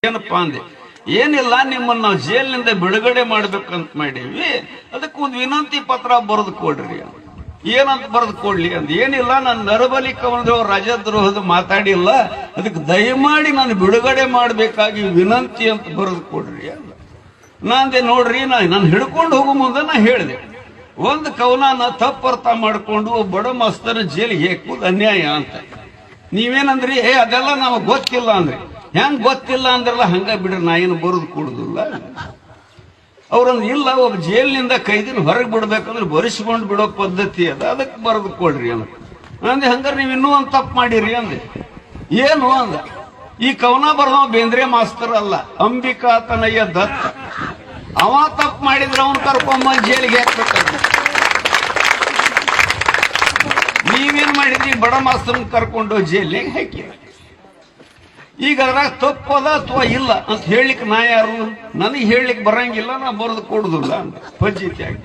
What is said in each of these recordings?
ಏನಪ್ಪಾ ಅಂದೆ, ಏನಿಲ್ಲ ನಿಮ್ಮನ್ನ ನಾವು ಜೈಲಿನಿಂದ ಬಿಡುಗಡೆ ಮಾಡ್ಬೇಕಂತ ಮಾಡೀವಿ, ಅದಕ್ಕೆ ಒಂದು ವಿನಂತಿ ಪತ್ರ ಬರೆದು ಕೊಡ್ರಿ. ಏನಂತ ಬರೆದು ಕೊಡ್ಲಿ ಅಂದ. ಏನಿಲ್ಲ, ನಾನು ನರಬಲಿ ಕವನದ ರಾಜದ್ರೋಹದ ಮಾತಾಡಿಲ್ಲ, ಅದಕ್ಕೆ ದಯಮಾಡಿ ನಾನು ಬಿಡುಗಡೆ ಮಾಡಬೇಕಾಗಿ ವಿನಂತಿ ಅಂತ ಬರೆದು ಕೊಡ್ರಿ ಅಂದ. ನಾಂದೆ ನೋಡ್ರಿ, ನಾನು ಹಿಡ್ಕೊಂಡು ಹೋಗೋ ಮುಂದೆ ನಾ ಹೇಳಿದೆ, ಒಂದು ಕವನ ತಪ್ಪರ್ಥ ಮಾಡ್ಕೊಂಡು ಬಡ ಮಸ್ತನ ಜೈಲಿಗೆ ಹಾಕುವುದು ಅನ್ಯಾಯ ಅಂತ. ನೀವೇನಂದ್ರಿ, ಅದೆಲ್ಲ ನಮಗೆ ಗೊತ್ತಿಲ್ಲ ಅಂದ್ರಿ. ಹೆಂಗ್ ಗೊತ್ತಿಲ್ಲ ಅಂದ್ರಲ್ಲ, ಹಂಗ ಬಿಡ್ರಿ, ನಾ ಏನು ಬರೋದು ಕೊಡುದಿಲ್ಲ. ಅವ್ರಂದ್ ಇಲ್ಲ, ಒಬ್ಬ ಜೈಲಿನಿಂದ ಕೈದಿನ ಹೊರಗೆ ಬಿಡ್ಬೇಕಂದ್ರೆ ಬರೆಸ್ಕೊಂಡು ಬಿಡೋ ಪದ್ಧತಿ ಅದ, ಅದಕ್ಕೆ ಬರೆದು ಕೊಡ್ರಿ ಅಂತ ಅಂದೆ. ಹಂಗಾರೆ ನೀವು ಇನ್ನೂ ಒಂದು ತಪ್ಪು ಮಾಡಿರಿ ಅಂದೆ. ಏನು ಅಂದ, ಈ ಕವನ ಬರೆದವ ಬೇಂದ್ರೆ ಮಾಸ್ತರ್ ಅಲ್ಲ, ಅಂಬಿಕಾ ತನಯ್ಯ ದತ್ತ. ಅವ ತಪ್ಪು ಮಾಡಿದ್ರೆ ಅವನ್ ಕರ್ಕೊಂಬ ಜೈಲಿಗೆ ಹಾಕ್ಬೇಕಂತ. ನೀವೇನ್ ಮಾಡಿದ್ರಿ, ಬಡ ಮಾಸ್ತರ್ನ ಕರ್ಕೊಂಡು ಜೈಲಿಗೆ ಹಾಕಿ. ಈಗ ಅದ್ರಾಗ ತಪ್ಪದ ಅಥವಾ ಇಲ್ಲ ಅಂತ ಹೇಳಲಿಕ್ಕೆ ನಾ ಯಾರು? ನನಗೆ ಹೇಳಲಿಕ್ಕೆ ಬರಂಗಿಲ್ಲ, ನಾ ಬರೆದು ಕೊಡುದಿಲ್ಲ ಅಂತ ಫಜ್ಜಿತಿ ಆಗಿ.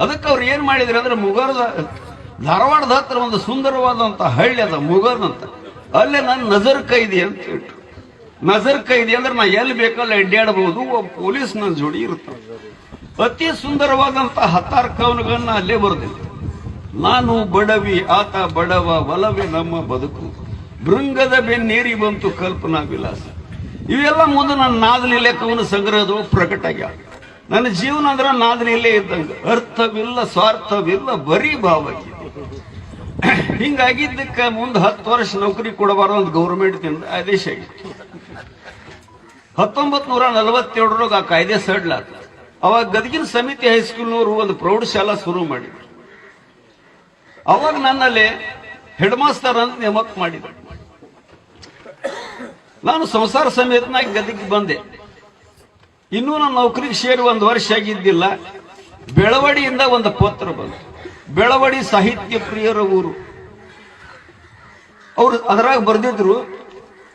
ಅದಕ್ಕೆ ಅವ್ರು ಏನ್ ಮಾಡಿದ್ರಿ ಅಂದ್ರೆ, ಮುಗರದ ಧಾರವಾಡದ ಹತ್ರ ಒಂದು ಸುಂದರವಾದಂತ ಹಳ್ಳಿ ಅದ ಮುಗದ್ ಅಂತ, ಅಲ್ಲೇ ನಾನು ನಜರ್ ಕೈದಿ ಅಂತ ಇಟ್ರು. ನಜರ್ ಕೈದಿ ಅಂದ್ರೆ ನಾ ಎಲ್ಲಿ ಬೇಕಲ್ಲ ಅಡ್ಡಾಡಬಹುದು, ಒಬ್ಬ ಪೊಲೀಸ್ ನನ್ನ ಜೋಡಿ ಇರ್ತಾನೆ. ಅತಿ ಸುಂದರವಾದಂತ 16 ಕವನಗಳನ್ನ ಅಲ್ಲೇ ಬರೆದಿದ್ದೆ. ನಾನು ಬಡವಿ, ಆತ ಬಡವ, ಒಲವೇ ನಮ್ಮ ಬದುಕು, ಭೃಂಗದ ಬೆನ್ನೇರಿ ಬಂತು ಕಲ್ಪನಾ ವಿಲಾಸ. ಇವೆಲ್ಲ ಮುಂದೆ ನನ್ನ ನಾದಲೀಲೆ ಕವನ ಸಂಗ್ರಹದೊಳಗೆ ಪ್ರಕಟ ಆಗ್ಯಾವ. ನನ್ನ ಜೀವನ ಅಂದ್ರೆ ನಾದಲೀಲೆ ಇದ್ದಂಗ, ಅರ್ಥವಿಲ್ಲ, ಸ್ವಾರ್ಥವಿಲ್ಲ, ಬರೀ ಭಾವಗೀತೆ. ಹಿಂಗಾಗಿದ್ದಕ್ಕೆ ಮುಂದೆ 10 ವರ್ಷ ನೌಕರಿ ಕೊಡಬಾರ ಒಂದು ಗೌರ್ಮೆಂಟ್ ಆದೇಶ ಆಗಿತ್ತು. 1947 ಆ ಕಾಯ್ದೆ ಸಡ್ಲಾತ. ಅವಾಗ ಗದಗಿನ ಸಮಿತಿ ಹೈಸ್ಕೂಲ್ನವರು ಒಂದು ಪ್ರೌಢಶಾಲಾ ಶುರು ಮಾಡಿದ್ರು. ಅವಾಗ ನನ್ನಲ್ಲಿ ಹೆಡ್ ಮಾಸ್ಟರ್ ಅಂತ ನೇಮಕ ಮಾಡಿದ್ರು. ನಾನು ಸಂಸಾರ ಸಮೇತನಾಗಿ ಗದಗಿಗೆ ಬಂದೆ. ಇನ್ನೂ ನನ್ನ ನೌಕರಿಗೆ ಸೇರಿ 1 ವರ್ಷ ಆಗಿದ್ದಿಲ್ಲ. ಬೆಳವಡಿಯಿಂದ ಒಂದು ಪತ್ರ ಬಂತು. ಬೆಳವಡಿ ಸಾಹಿತ್ಯ ಪ್ರಿಯರ ಊರು. ಅವರು ಅದರಾಗ ಬರೆದಿದ್ರು,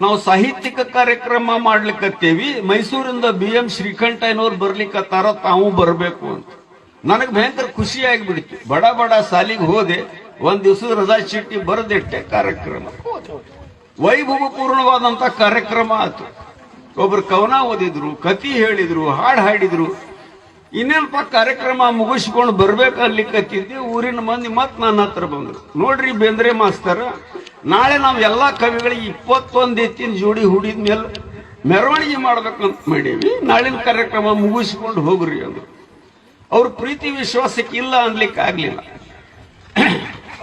ನಾವು ಸಾಹಿತ್ಯಿಕ ಕಾರ್ಯಕ್ರಮ ಮಾಡ್ಲಿಕ್ಕತ್ತೇವಿ, ಮೈಸೂರಿಂದ BM ಶ್ರೀಕಂಠಯ್ಯನವ್ರು ಬರ್ಲಿಕ್ಕತ್ತಾರ, ತಾವು ಬರಬೇಕು ಅಂತ. ನನಗೆ ಭಯಂಕರ ಖುಷಿ ಆಗಿಬಿಡ್ತು. ಬಡ ಬಡ ಸಾಲಿಗೆ ಹೋದೆ, 1 ದಿವಸದ ರಜಾ ಚೀಟಿ ಬರೆದಿಟ್ಟೆ. ಕಾರ್ಯಕ್ರಮ ವೈಭವಪೂರ್ಣವಾದಂತ ಕಾರ್ಯಕ್ರಮ ಆಯ್ತು. ಒಬ್ರು ಕವನ ಓದಿದ್ರು, ಕತಿ ಹೇಳಿದ್ರು, ಹಾಡು ಹಾಡಿದ್ರು. ಇನ್ನೇನಪ್ಪ ಕಾರ್ಯಕ್ರಮ ಮುಗಿಸ್ಕೊಂಡು ಬರ್ಬೇಕಲ್ಲಿಕತ್ತಿದ್ದೆ. ಊರಿನ ಮಂದಿ ಮತ್ ನನ್ನ ಹತ್ರ ಬಂದ್ರು. ನೋಡ್ರಿ ಬೇಂದ್ರೆ ಮಾಸ್ತರ, ನಾಳೆ ನಾವು ಎಲ್ಲಾ ಕವಿಗಳಿಗೆ 21 ಎತ್ತಿನ ಜೋಡಿ ಹುಡಿದ ಮೇಲೆ ಮೆರವಣಿಗೆ ಮಾಡ್ಬೇಕಂತ ಮಾಡೀವಿ, ನಾಳಿನ ಕಾರ್ಯಕ್ರಮ ಮುಗಿಸ್ಕೊಂಡು ಹೋಗ್ರಿ ಅಂದ್ರು. ಅವ್ರ ಪ್ರೀತಿ ವಿಶ್ವಾಸಕ್ಕೆ ಇಲ್ಲ ಅನ್ಲಿಕ್ಕೆ ಆಗ್ಲಿಲ್ಲ.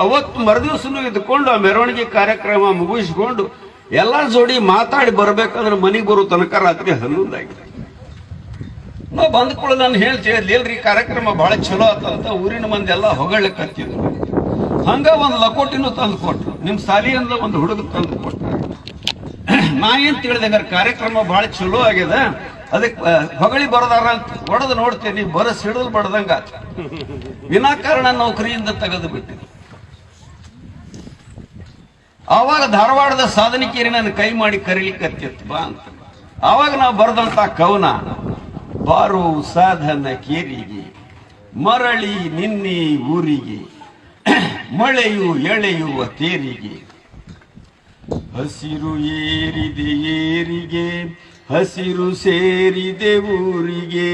ಅವತ್ತು ಮರುದಿವ್ಸನು ಇದ್ಕೊಂಡು ಆ ಮೆರವಣಿಗೆ ಕಾರ್ಯಕ್ರಮ ಮುಗಿಸ್ಕೊಂಡು ಎಲ್ಲಾ ಜೋಡಿ ಮಾತಾಡಿ ಬರ್ಬೇಕಂದ್ರೆ ಮನೆಗೆ ಬರೋ ತನಕ ರಾತ್ರಿ 11 ಆಗಿದೆ. ನಾವು ಬಂದ್ಕೊಳ್ಳ ನಾನು ಹೇಳ್ತೀವಿ, ಕಾರ್ಯಕ್ರಮ ಬಹಳ ಚಲೋ ಆತಂತ ಊರಿನ ಮಂದಿ ಎಲ್ಲ ಹೊಗಳಕತ್ತಿದ್ರು. ಹಂಗ ಒಂದು ಲಕೋಟಿನೂ ತಂದು ಕೊಟ್ರು. ನಿಮ್ ಸಾಲಿಯಿಂದ ಒಂದು ಹುಡುಗ ತಂದು ಕೊಟ್ರು. ನಾ ಏನ್ ತಿಳಿದೆ, ಕಾರ್ಯಕ್ರಮ ಬಹಳ ಚಲೋ ಆಗ್ಯದ, ಅದಕ್ಕೆ ಹೊಗಳಿ ಬರದಾರ ಅಂತ ಹೊಡೆದು ನೋಡ್ತೇನೆ, ಬರಸ್ ಹಿಡಿದು ಬಡ್ದಂಗ ವಿನಾಕಾರಣ ನೌಕರಿಯಿಂದ ತೆಗೆದು ಬಿಟ್ಟಿದೆ. ಆವಾಗ ಧಾರವಾಡದ ಸಾಧನಿಕೇರಿ ನನ್ನ ಕೈ ಮಾಡಿ ಕರೀಲಿಕ್ಕತ್ತಿತ್ತು, ಬಾ ಅಂತ. ಆವಾಗ ನಾವು ಬರೆದಂತ ಕವನ, ಬಾರೋ ಸಾಧನ ಕೇರಿಗೆ, ಮರಳಿ ನಿನ್ನೆ ಊರಿಗೆ, ಮಳೆಯು ಎಳೆಯುವ ತೇರಿಗೆ, ಹಸಿರು ಏರಿದೆ ಏರಿಗೆ, ಹಸಿರು ಸೇರಿದೆ ಊರಿಗೆ,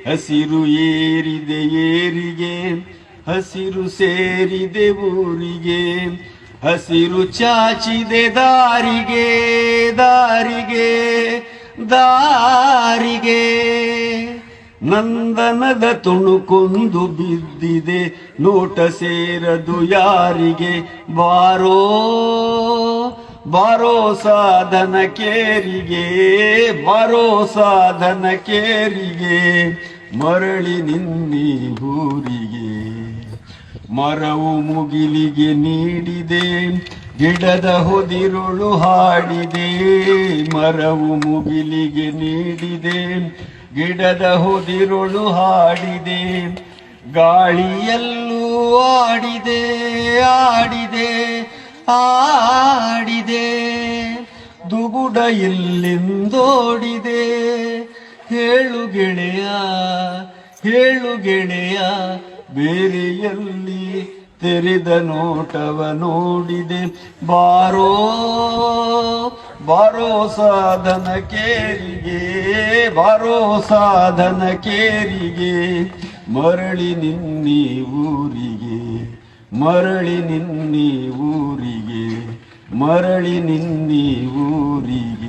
ಹಸಿರು ಏರಿದೆ ಏರಿಗೆ, ಹಸಿರು ಸೇರಿದೆ ಊರಿಗೆ, ಹಸಿರು ಚಾಚಿದೆ ದಾರಿಗೆ ದಾರಿಗೆ ದಾರಿಗೆ, ನಂದನದ ತುಣುಕೊಂದು ಬಿದ್ದಿದೆ, ನೋಟ ಸೇರದು ಯಾರಿಗೆ, ಬಾರೋ ಬಾರೋ ಸಾಧನ ಕೇರಿಗೆ, ಬಾರೋ ಸಾಧನ ಕೇರಿಗೆ, ಮರಳಿ ನಿನ್ನಿ ಊರಿಗೆ. ಮರವು ಮುಗಿಲಿಗೆ ನೀಡಿದೆ, ಗಿಡದ ಹೊದಿರುಳು ಹಾಡಿದೆ, ಮರವು ಮುಗಿಲಿಗೆ ನೀಡಿದೆ, ಗಿಡದ ಹೊದಿರುಳು ಹಾಡಿದೆ, ಗಾಳಿಯಲ್ಲೂ ಆಡಿದೆ ಆಡಿದೆ ಆಡಿದೆ, ದುಗುಡ ಎಲ್ಲಿಂದೋಡಿದೆ, ಹೇಳು ಗೆಳೆಯ ಹೇಳು ಗೆಳೆಯ, ಬೇರೆಯಲ್ಲಿ ತೆರೆದ ನೋಟವ ನೋಡಿದೆ, ಬಾರೋ ಬಾರೋ ಸಾಧನ ಕೇರಿಗೆ, ಬಾರೋ ಸಾಧನ ಕೇರಿಗೆ, ಮರಳಿ ನಿನ್ನಿ ಊರಿಗೆ, ಮರಳಿ ನಿನ್ನಿ ಊರಿಗೆ, ಮರಳಿ ನಿನ್ನಿ ಊರಿಗೆ.